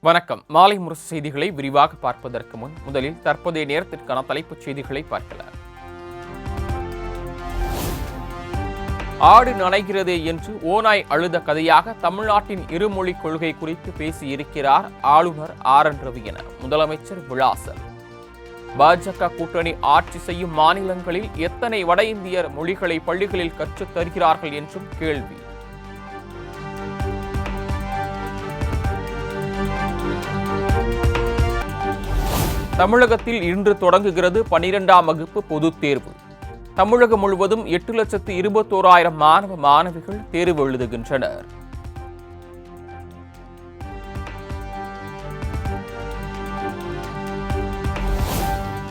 வணக்கம். மாலை முரசு செய்திகளை விரிவாக பார்ப்பதற்கு முன் முதலில் தற்போதைய நேரத்திற்கான தலைப்புச் செய்திகளை பார்க்கலாம். ஆடு நனைகிறதே என்று ஓநாய் அழுத கதையாக தமிழ்நாட்டின் இருமொழி கொள்கை குறித்து பேசியிருக்கிறார் ஆளுநர் ஆர்.என். ரவி என முதலமைச்சர் விளாசல். பாஜக கூட்டணி ஆட்சி செய்யும் மாநிலங்களில் எத்தனை வட இந்தியர் மொழிகளை பள்ளிகளில் கற்றுத் தருகிறார்கள் என்றும் கேள்வி. தமிழகத்தில் இன்று தொடங்குகிறது 12ஆம் வகுப்பு பொதுத் தேர்வு. தமிழகம் முழுவதும் 8,21,000 மாணவ மாணவிகள் தேர்வு எழுதுகின்றனர்.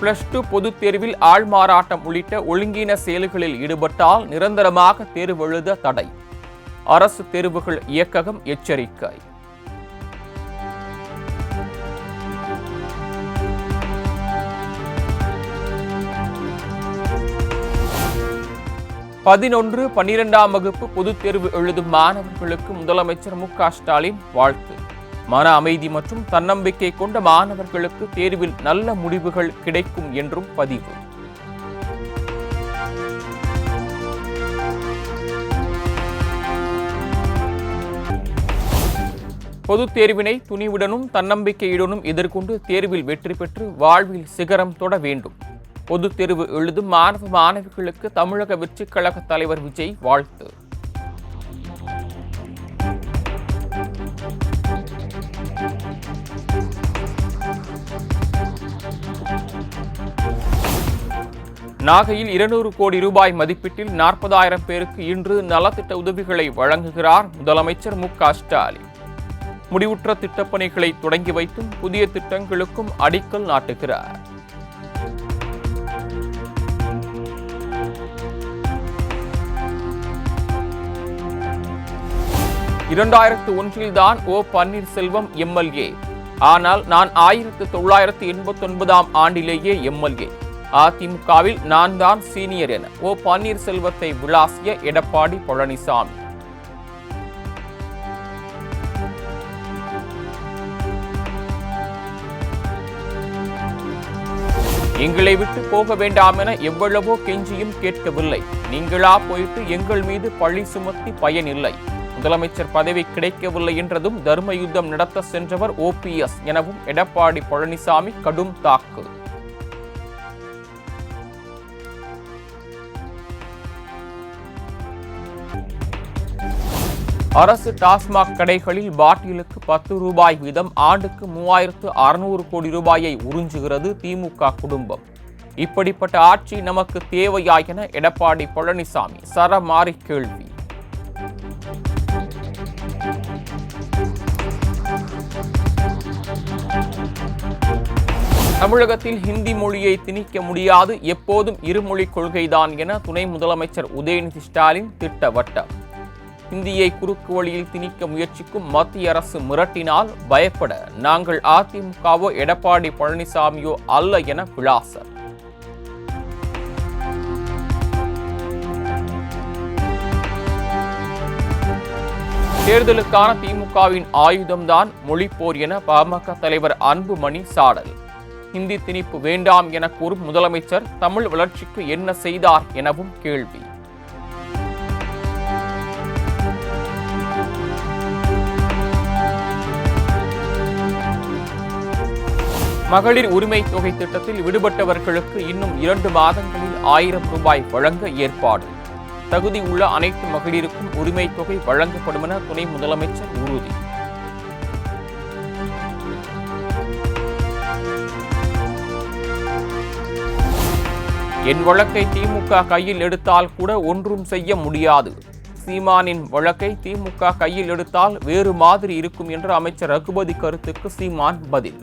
+2 பொதுத் தேர்வில் ஆள்மாறாட்டம் உள்ளிட்ட ஒழுங்கீன செயல்களில் ஈடுபட்டால் நிரந்தரமாக தேர்வு எழுத தடை. அரசு தேர்வுகள் இயக்ககம் எச்சரிக்கை. பதினொன்று 12ஆம் வகுப்பு பொதுத் தேர்வு எழுதும் மாணவர்களுக்கு முதலமைச்சர் மு.க.ஸ்டாலின் வாழ்த்து. மன அமைதி மற்றும் தன்னம்பிக்கை கொண்ட மாணவர்களுக்கு தேர்வில் நல்ல முடிவுகள் கிடைக்கும் என்றும் பதிவு. பொதுத் தேர்வினை துணிவுடனும் தன்னம்பிக்கையுடனும் எதிர்கொண்டு தேர்வில் வெற்றி பெற்று வாழ்வில் சிகரம் தொட வேண்டும். பொதுத் தேர்வு எழுதும் மாணவ மாணவிகளுக்கு தமிழக வெற்றிக் கழக தலைவர் விஜய் வாழ்த்து. நாகையில் 200 கோடி ரூபாய் மதிப்பீட்டில் 40,000 பேருக்கு இன்று நலத்திட்ட உதவிகளை வழங்குகிறார் முதலமைச்சர் மு.க.ஸ்டாலின். முடிவுற்ற திட்டப்பணிகளை தொடங்கி வைத்தும் புதிய திட்டங்களுக்கும் அடிக்கல் நாட்டுகிறார். (2001) தான் ஓ. பன்னீர்செல்வம் எம்எல்ஏ. ஆனால் நான் 1989ஆம் ஆண்டிலேயே எம்எல்ஏ. அதிமுகவில் நான் தான் சீனியர் என ஓ. பன்னீர்செல்வத்தை விளாசிய எடப்பாடி பழனிசாமி. எங்களை விட்டு போக வேண்டாம் என எவ்வளவோ கெஞ்சியும் கேட்கவில்லை. நீங்களா போயிட்டு எங்கள் மீது பழி சுமத்தி பயனில்லை. முதலமைச்சர் பதவி கிடைக்கவில்லை என்றதும் தர்ம யுத்தம் நடத்த சென்றவர் ஓபிஎஸ் எனவும் எடப்பாடி பழனிசாமி கடும் தாக்கு. அரசு டாஸ்மாக் கடைகளில் பாட்டிலுக்கு 10 ரூபாய் வீதம் ஆண்டுக்கு 3,600 கோடி ரூபாயை உறிஞ்சுகிறது திமுக குடும்பம். இப்படிப்பட்ட ஆட்சி நமக்கு தேவையா என எடப்பாடி பழனிசாமி சரமாரி கேள்வி. தமிழகத்தில் ஹிந்தி மொழியை திணிக்க முடியாது, எப்போதும் இருமொழி கொள்கைதான் என துணை முதலமைச்சர் உதயநிதி ஸ்டாலின் திட்டவட்டம். ஹிந்தியை குறுக்கு வழியில் திணிக்க முயற்சிக்கும் மத்திய அரசு மிரட்டினால் பயப்பட நாங்கள் அதிமுகவோ எடப்பாடி பழனிசாமியோ அல்ல என விளாசல். தேர்தலுக்கான திமுகவின் ஆயுதம்தான் மொழிப்போர் என பாமக தலைவர் அன்புமணி சாடல். ஹிந்தி திணிப்பு வேண்டாம் என கூறும் முதலமைச்சர் தமிழ் வளர்ச்சிக்கு என்ன செய்தார் எனவும் கேள்வி. மகளிர் உரிமை தொகை திட்டத்தில் விடுபட்டவர்களுக்கு இன்னும் 2 மாதங்களில் 1000 ரூபாய் வழங்க ஏற்பாடு. தகுதி உள்ள அனைத்து மகளிருக்கும் உரிமை தொகை வழங்கப்படும் என துணை முதலமைச்சர் உறுதி. என் வழக்கை திமுக கையில் எடுத்தால் கூட ஒன்றும் செய்ய முடியாது. சீமானின் வழக்கை திமுக கையில் எடுத்தால் வேறு மாதிரி இருக்கும் என்ற அமைச்சர் ரகுபதி கருத்துக்கு சீமான் பதில்.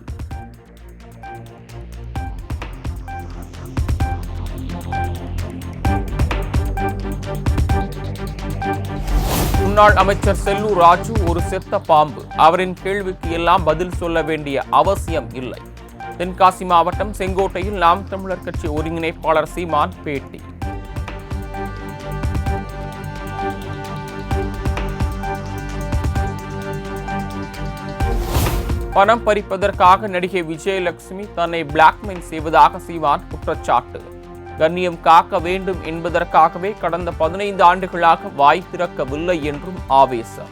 முன்னாள் அமைச்சர் செல்லூர் ராஜு ஒரு செத்த பாம்பு. அவரின் கேள்விக்கு எல்லாம் பதில் சொல்ல வேண்டிய அவசியம் இல்லை. தென்காசி மாவட்டம் செங்கோட்டையில் நாம் தமிழர் கட்சி ஒருங்கிணைப்பாளர் சீமான் பேட்டி. பணம் பறிப்பதற்காக நடிகை விஜயலட்சுமி தன்னை பிளாக்மெயில் செய்வதாக சீமான் குற்றச்சாட்டு. கண்ணியம் காக்க வேண்டும் என்பதற்காகவே கடந்த 15 ஆண்டுகளாக வாய் திறக்கவில்லை என்றும் ஆவேசம்.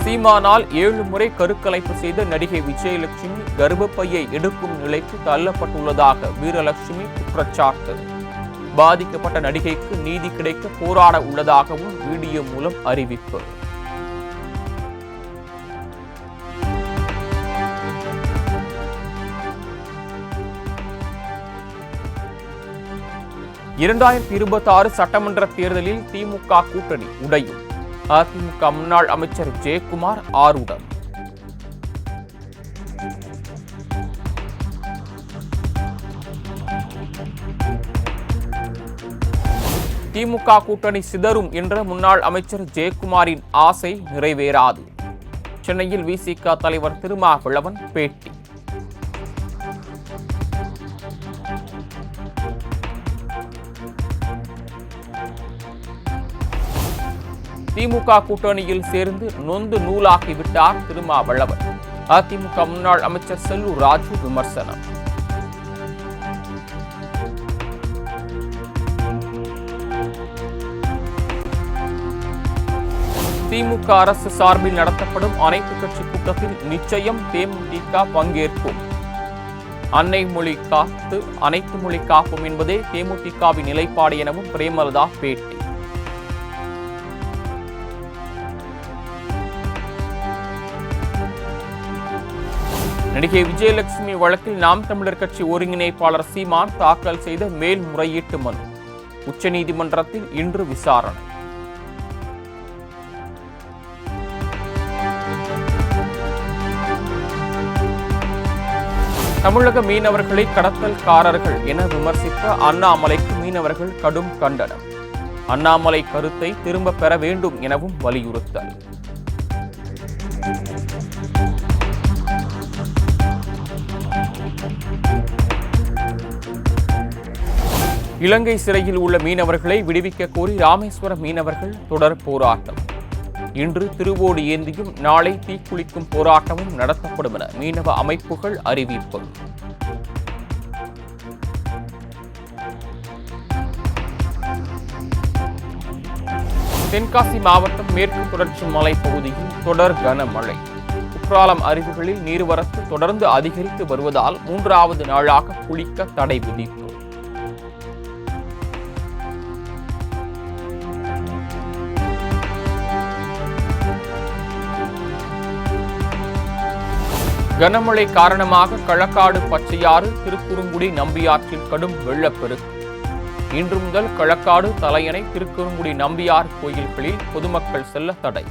சீமானால் 7 முறை கருக்கலைப்பு செய்த நடிகை விஜயலட்சுமி கர்ப்பப்பையை எடுக்கும் நிலைக்கு தள்ளப்பட்டுள்ளதாக வீரலட்சுமி குற்றச்சாட்டு. பாதிக்கப்பட்ட நடிகைக்கு நீதி கிடைக்க போராட உள்ளதாகவும் வீடியோ மூலம் அறிவிப்பு. (2026) சட்டமன்ற தேர்தலில் திமுக கூட்டணி உடையும். அதிமுக முன்னாள் அமைச்சர் ஜெயக்குமார் ஆரூடம். திமுக கூட்டணி சிதறும் என்ற முன்னாள் அமைச்சர் ஜெயக்குமாரின் ஆசை நிறைவேறாது. சென்னையில் விசிக தலைவர் திருமாவளவன் பேட்டி. திமுக கூட்டணியில் சேர்ந்து நொந்து நூலாகிவிட்டார் திருமாவளவன். அதிமுக முன்னாள் அமைச்சர் செல்லூர் ராஜு விமர்சனம். திமுக அரசு சார்பில் நடத்தப்படும் அனைத்து கட்சி கூட்டத்தில் நிச்சயம் தேமுதிக பங்கேற்கும். அன்னை மொழி காத்து அனைத்து மொழி காப்போம் என்பதே தேமுதிகவின் நிலைப்பாடு எனவும் பிரேமலதா பேட்டி. நடிகை விஜயலட்சுமி வழக்கில் நாம் தமிழர் கட்சி ஒருங்கிணைப்பாளர் சீமான் தாக்கல் செய்த மேல்முறையீட்டு மனு உச்சநீதிமன்றத்தில் இன்று விசாரணை. தமிழக மீனவர்களை கடத்தல்காரர்கள் என விமர்சித்த அண்ணாமலைக்கு மீனவர்கள் கடும் கண்டனம். அண்ணாமலை கருத்தை திரும்ப பெற வேண்டும் எனவும் வலியுறுத்தல். இலங்கை சிறையில் உள்ள மீனவர்களை விடுவிக்க கோரி ராமேஸ்வரம் மீனவர்கள் தொடர் போராட்டம். இன்று திருவோடு ஏந்தியும் நாளை தீக்குளிக்கும் போராட்டமும் நடத்தப்படும் என மீனவ அமைப்புகள் அறிவிப்பு. தென்காசி மாவட்டம் மேற்கு தொடர்ச்சி மலைப்பகுதியில் தொடர் கனமழை. குற்றாலம் அருவிகளில் நீர்வரத்து தொடர்ந்து அதிகரித்து வருவதால் 3வது நாளாக குளிக்க தடை விதிப்பு. கனமழை காரணமாக களக்காடு பச்சையாறு திருக்குறுங்குடி நம்பியாற்றில் கடும் வெள்ளப்பெருக்கு. இன்று முதல் களக்காடு தலையணை திருக்குறுங்குடி நம்பியார் கோயில்களில் பொதுமக்கள் செல்ல தடை.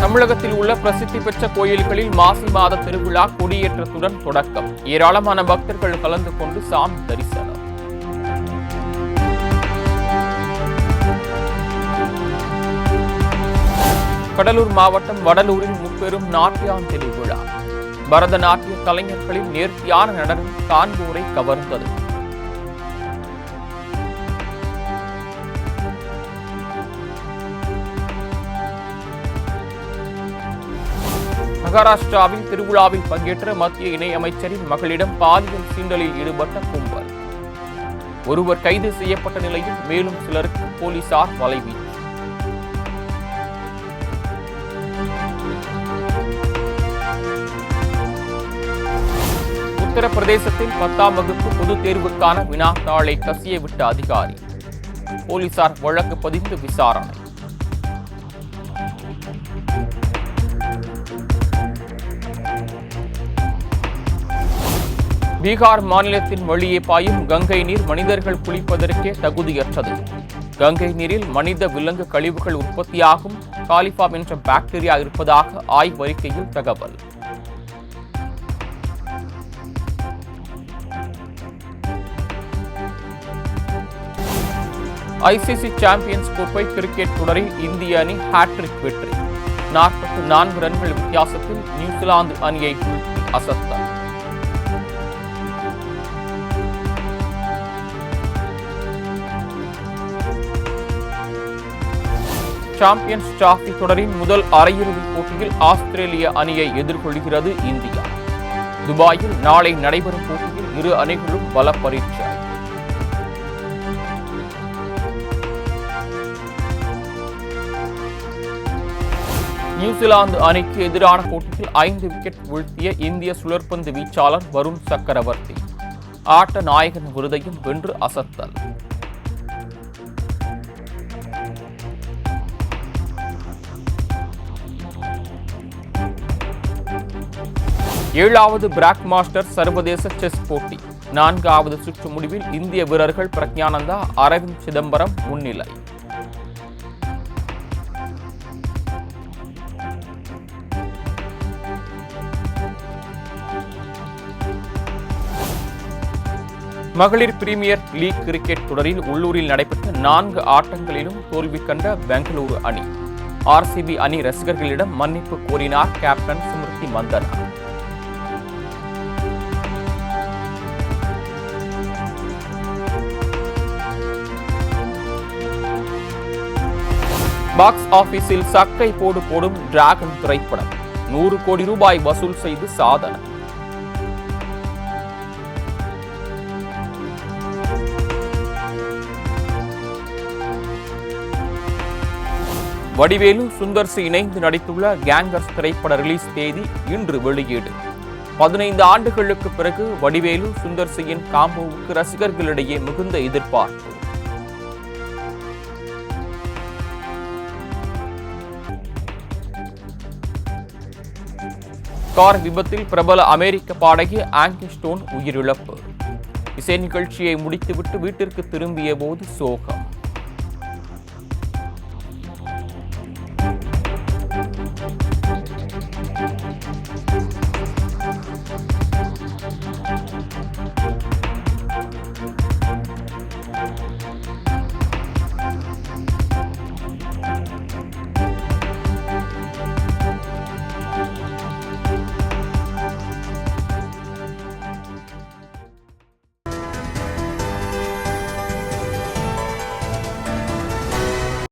தமிழகத்தில் உள்ள பிரசித்தி பெற்ற கோயில்களில் மாசி மாத திருவிழா கொடியேற்றத்துடன் தொடக்கம். ஏராளமான பக்தர்கள் கலந்து கொண்டு சாமி தரிசனம். கடலூர் மாவட்டம் வடலூரில் முப்பெரும் நாட்டியாஞ்சலி விழா. பரதநாட்டிய கலைஞர்களின் நேர்த்தியான நடனம் காண்போரை கவர்ந்தது. மகாராஷ்டிராவில் திருவிழாவில் பங்கேற்ற மத்திய இணையமைச்சரின் மகளிடம் பாலியல் சீண்டலில் ஈடுபட்ட கும்பல். ஒருவர் கைது செய்யப்பட்ட நிலையில் மேலும் சிலருக்கு போலீசார் வலைவீச்சு. உத்தரப்பிரதேசத்தில் 10ஆம் வகுப்பு பொதுத் தேர்வுக்கான வினாத்தாளை கசிய விட்ட அதிகாரி. போலீசார் வழக்கு பதிந்து விசாரணை. பீகார் மாநிலத்தின் வழியே பாயும் கங்கை நீர் மனிதர்கள் குளிப்பதற்கே தகுதியற்றது. கங்கை நீரில் மனித விலங்கு கழிவுகள் உற்பத்தியாகும் காலிஃபார்ம் என்ற பாக்டீரியா இருப்பதாக ஆய்வறிக்கையில் தகவல். ஐசிசி சாம்பியன்ஸ் கோப்பை கிரிக்கெட் தொடரில் இந்திய அணி ஹாட்ரிக் வெற்றி. 44 ரன்கள் வித்தியாசத்தில் நியூசிலாந்து அணியை அசத்தல். சாம்பியன்ஸ் டிராபி தொடரின் முதல் அரையிறுதிப் போட்டியில் ஆஸ்திரேலிய அணியை எதிர்கொள்கிறது இந்தியா. துபாயில் நாளை நடைபெறும் போட்டியில் இரு அணிகளும் பல பரீட்சை. நியூசிலாந்து அணிக்கு எதிரான போட்டியில் 5 விக்கெட் வீழ்த்திய இந்திய சுழற்பந்து வீச்சாளர் வருண் சக்கரவர்த்தி ஆட்ட நாயகன் விருதையும் வென்று அசத்தல். ஏழாவது பிராக் மாஸ்டர் சர்வதேச செஸ் போட்டி 4வது சுற்று முடிவில் இந்திய வீரர்கள் பிரக்ஞானந்தா, அரவிந்த் சிதம்பரம் முன்னிலை. மகளிர் பிரீமியர் லீக் கிரிக்கெட் தொடரில் உள்ளூரில் நடைபெற்ற 4 ஆட்டங்களிலும் தோல்வி கண்ட பெங்களூரு அணி. ஆர்சிபி அணி ரசிகர்களிடம் மன்னிப்பு கோரினார் கேப்டன் ஸ்மிருதி மந்தனா. பாக்ஸ் ஆபீஸில் சக்கை போடு போடும் டிராகன் திரைப்படம் 100 கோடி ரூபாய் வசூல் செய்து சாதனை. வடிவேலு சுந்தர் சி இணைந்து நடித்துள்ள கேங்கர்ஸ் திரைப்பட ரிலீஸ் தேதி இன்று வெளியீடு. 15 ஆண்டுகளுக்கு பிறகு வடிவேலு சுந்தர் சியின் காம்போவுக்கு ரசிகர்களிடையே மிகுந்த எதிர்பார்ப்பு. கார் விபத்தில் பிரபல அமெரிக்க பாடகி ஆங்கி ஸ்டோன் உயிரிழப்பு. இசை நிகழ்ச்சியை முடித்துவிட்டு வீட்டிற்கு திரும்பிய போது சோகம்.